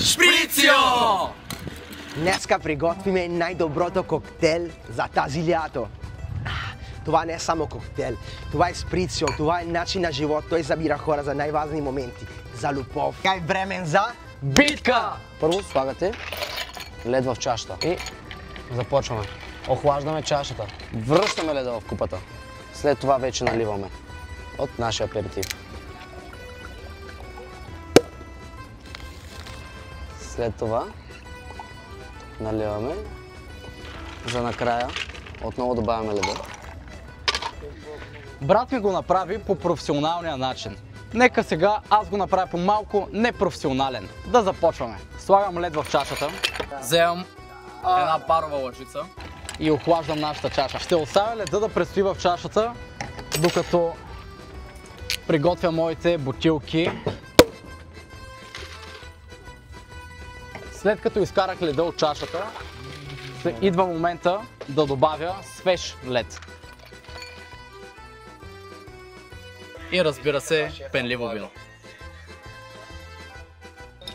Шприцио! Днеска приготвиме най-доброто коктейл за тази лято. Това не е само коктейл, това е шприцио, това е начин на живот, той забира хора за най-важни моменти, за любов. Е време за битка! Първо слагате лед в чашата и започваме. Охлаждаме чашата, връщаме леда в купата. След това вече наливаме от нашия аперитив. След това наливаме, за накрая отново добавяме леда. Брат ми го направи по професионалния начин. Нека сега аз го направя по малко непрофесионален. Да започваме. Слагам лед в чашата. Вземам една парова лъжица и охлаждам нашата чаша. Ще оставя леда да престои в чашата, докато приготвя моите бутилки. След като изкарах леда от чашата, идва момента да добавя свеж лед. И разбира се, пенливо вино.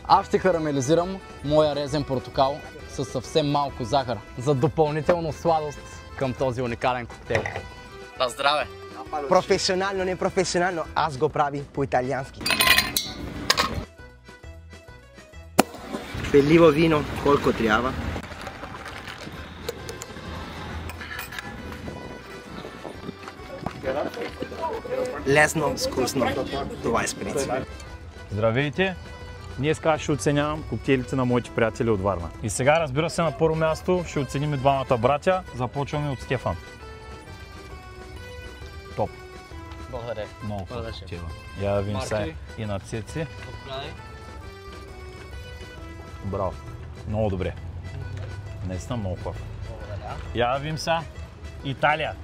Аз ще карамелизирам моя резен портокал със съвсем малко захар, за допълнително сладост към този уникален коктейл. На здраве! Професионално, непрофесионално, аз го прави по-италиански. Пенливо вино, колко трябва. Лесно, вкусно. Това е шприцио. Здравейте! Днес ще оценявам коктейлите на моите приятели от Варна. И сега, разбира се, на първо място ще оценим двамата братя. Започваме от Стефан. Топ. Благодаря. Много коктейла. Я да видим сега и на Цеци. Браво. Много добре. Наистина много хубав. Я да видим сега Италия.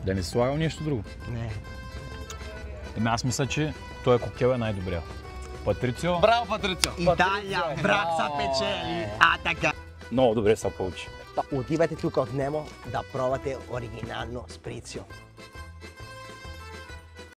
Да не си слагал нещо друго? Не. Аз мисля, че този коктейл е най-добрия. Патрицио. Браво, Патрицио! Италия, брат са печели. А така. Много добре се получи. Отивате тук от Немо да пробвате оригинално шприцио.